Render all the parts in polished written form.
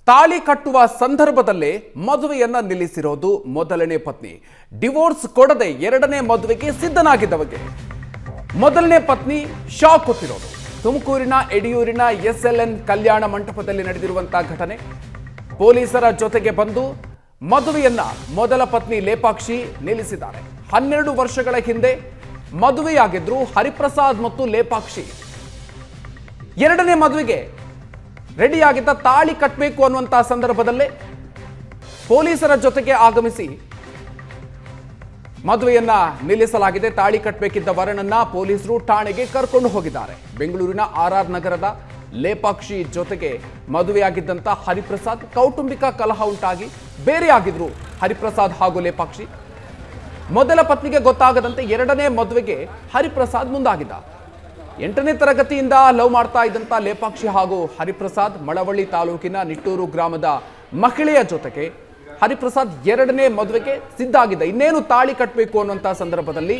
ತಾಳಿ ಕಟ್ಟುವ ಸಂದರ್ಭದಲ್ಲೇ ಮದುವೆಯನ್ನ ನಿಲ್ಲಿಸಿರೋದು ಮೊದಲನೇ ಪತ್ನಿ. ಡಿವೋರ್ಸ್ ಕೊಡದೆ ಎರಡನೇ ಮದುವೆಗೆ ಸಿದ್ಧನಾಗಿದ್ದವಗೆ ಮೊದಲನೇ ಪತ್ನಿ ಶಾಕ್ ಕೊಟ್ಟಿರೋದು. ತುಮಕೂರಿನ ಎಡಿಯೂರಿನ SLN ಕಲ್ಯಾಣ ಮಂಟಪದಲ್ಲಿ ನಡೆದಿರುವಂತಹ ಘಟನೆ. ಪೊಲೀಸರ ಜೊತೆಗೆ ಬಂದು ಮದುವೆಯನ್ನ ಮೊದಲ ಪತ್ನಿ ಲೇಪಾಕ್ಷಿ ನಿಲ್ಲಿಸಿದ್ದಾರೆ. 12 ವರ್ಷಗಳ ಹಿಂದೆ ಮದುವೆಯಾಗಿದ್ರು ಹರಿಪ್ರಸಾದ್ ಮತ್ತು ಲೇಪಾಕ್ಷಿ. ಎರಡನೇ ಮದುವೆಗೆ ರೆಡಿಯಾಗಿದ್ದ ತಾಳಿ ಕಟ್ಟಬೇಕು ಅನ್ನುವಂತಹ ಸಂದರ್ಭದಲ್ಲೇ ಪೊಲೀಸರ ಜೊತೆಗೆ ಆಗಮಿಸಿ ಮದುವೆಯನ್ನ ನಿಲ್ಲಿಸಲಾಗಿದೆ. ತಾಳಿ ಕಟ್ಟಬೇಕಿದ್ದ ವರನನ್ನ ಪೊಲೀಸರು ಠಾಣೆಗೆ ಕರ್ಕೊಂಡು ಹೋಗಿದ್ದಾರೆ. ಬೆಂಗಳೂರಿನ RR ನಗರದ ಲೇಪಾಕ್ಷಿ ಜೊತೆಗೆ ಮದುವೆಯಾಗಿದ್ದಂತ ಹರಿಪ್ರಸಾದ್ ಕೌಟುಂಬಿಕ ಕಲಹ ಉಂಟಾಗಿ ಬೇರೆಯಾಗಿದ್ರು ಹರಿಪ್ರಸಾದ್ ಹಾಗೂ ಲೇಪಾಕ್ಷಿ. ಮೊದಲ ಪತ್ನಿಗೆ ಗೊತ್ತಾಗದಂತೆ ಎರಡನೇ ಮದುವೆಗೆ ಹರಿಪ್ರಸಾದ್ ಮುಂದಾಗಿದ್ದ. 8ನೇ ತರಗತಿಯಿಂದ ಲವ್ ಮಾಡ್ತಾ ಇದ್ದಂತ ಲೇಪಾಕ್ಷಿ ಹಾಗೂ ಹರಿಪ್ರಸಾದ್ ಮಳವಳ್ಳಿ ತಾಲೂಕಿನ ನಿಟ್ಟೂರು ಗ್ರಾಮದ ಮಹಿಳೆಯ ಜೊತೆಗೆ ಹರಿಪ್ರಸಾದ್ ಎರಡನೇ ಮದುವೆಗೆ ಸಿದ್ಧ ಆಗಿದ್ದ. ಇನ್ನೇನು ತಾಳಿ ಕಟ್ಟಬೇಕು ಅನ್ನುವಂತಹ ಸಂದರ್ಭದಲ್ಲಿ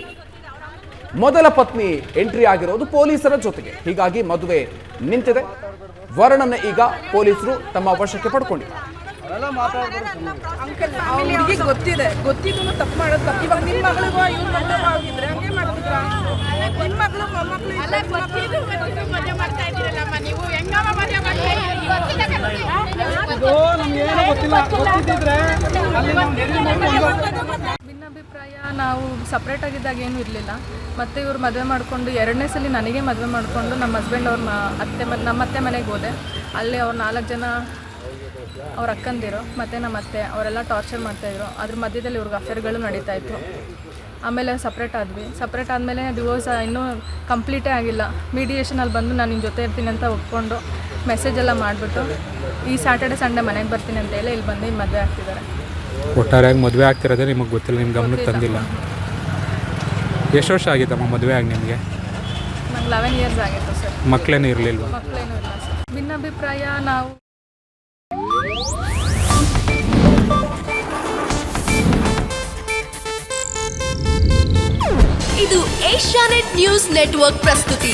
ಮೊದಲ ಪತ್ನಿ ಎಂಟ್ರಿ ಆಗಿರೋದು ಪೊಲೀಸರ ಜೊತೆಗೆ. ಹೀಗಾಗಿ ಮದುವೆ ನಿಂತಿದೆ. ವರನನ್ನ ಈಗ ಪೊಲೀಸರು ತಮ್ಮ ವಶಕ್ಕೆ ಪಡ್ಕೊಂಡಿದ್ದಾರೆ. ಗೊತ್ತಿದೆ, ಗೊತ್ತಿದ್ದು ತಪ್ಪು ಮಾಡೋದು ತಪ್ಪು. ಇವಾಗ ನಿಮ್ಮ ಮಗಳಿಗೂ ಇವ್ರ ಮದುವೆ ಆಗಿದ್ರೆ ಹಂಗೆ ಮಾಡಿದ್ರ ನಿಮ್ಮ ಮಗಳು ಮೊಮ್ಮಕ್ಕಳು ಭಿನ್ನಾಭಿಪ್ರಾಯ. ನಾವು ಸಪ್ರೇಟ್ ಆಗಿದ್ದಾಗ ಏನೂ ಇರಲಿಲ್ಲ. ಮತ್ತು ಇವ್ರು ಮದುವೆ ಮಾಡಿಕೊಂಡು ಎರಡನೇ ಸಲ ನನಗೆ ಮದುವೆ ಮಾಡಿಕೊಂಡು ನಮ್ಮ ಹಸ್ಬೆಂಡ್ ಅವ್ರ ನಮ್ಮ ಅತ್ತೆ ಮನೆಗೆ ಹೋದೆ. ಅಲ್ಲಿ ಅವ್ರು 4 ಜನ ಅವ್ರ ಅಕ್ಕಂದಿರು ಮತ್ತು ನಮ್ಮ ಅತ್ತೆ ಅವರೆಲ್ಲ ಟಾರ್ಚರ್ ಮಾಡ್ತಾಯಿದ್ರು. ಅದ್ರ ಮಧ್ಯದಲ್ಲಿ ಇವ್ರಿಗೆ ಅಫೇರ್ಗಳು ನಡೀತಾಯಿತ್ತು. ಆಮೇಲೆ ಸಪ್ರೇಟ್ ಆದ್ವಿ. ಸಪ್ರೇಟ್ ಆದಮೇಲೆ ಡಿವೋರ್ಸ್ ಇನ್ನೂ ಕಂಪ್ಲೀಟೇ ಆಗಿಲ್ಲ. ಮೀಡಿಯೇಷನಲ್ಲಿ ಬಂದು ನಾನು ನಿನ್ನ ಜೊತೆ ಇರ್ತೀನಿ ಅಂತ ಒಪ್ಕೊಂಡು ಮೆಸೇಜೆಲ್ಲ ಮಾಡಿಬಿಟ್ಟು ಈ ಸ್ಯಾಟರ್ಡೆ ಸಂಡೇ ಮನೆಗೆ ಬರ್ತೀನಿ ಅಂತ ಹೇಳಿ ಇಲ್ಲಿ ಬಂದು ಮದುವೆ ಆಗ್ತಿದ್ದಾರೆ. ಒಟ್ಟಾರೆಯಾಗಿ ಮದುವೆ ಆಗ್ತಿರೋದೇ ನಿಮಗೆ ಗೊತ್ತಿಲ್ಲ, ನಿಮ್ಮ ಗಮನಕ್ಕೆ ತಂದಿಲ್ಲ. ಎಷ್ಟು ವರ್ಷ ಆಗಿತ್ತಮ್ಮ ಮದುವೆ ಆಗಿ ನಿಮಗೆ? ನಂಗೆ 11 ಇಯರ್ಸ್ ಆಗಿತ್ತು ಸರ್. ಮಕ್ಕಳೇನೂ ಇರಲಿಲ್ವ? ಮಕ್ಕಳೇನೂ ಇಲ್ಲ ಸರ್. ಭಿನ್ನಾಭಿಪ್ರಾಯ. ನಾವು ಇದು ಏಷ್ಯಾನೆಟ್ ನ್ಯೂಸ್ ನೆಟ್ವರ್ಕ್ ಪ್ರಸ್ತುತಿ.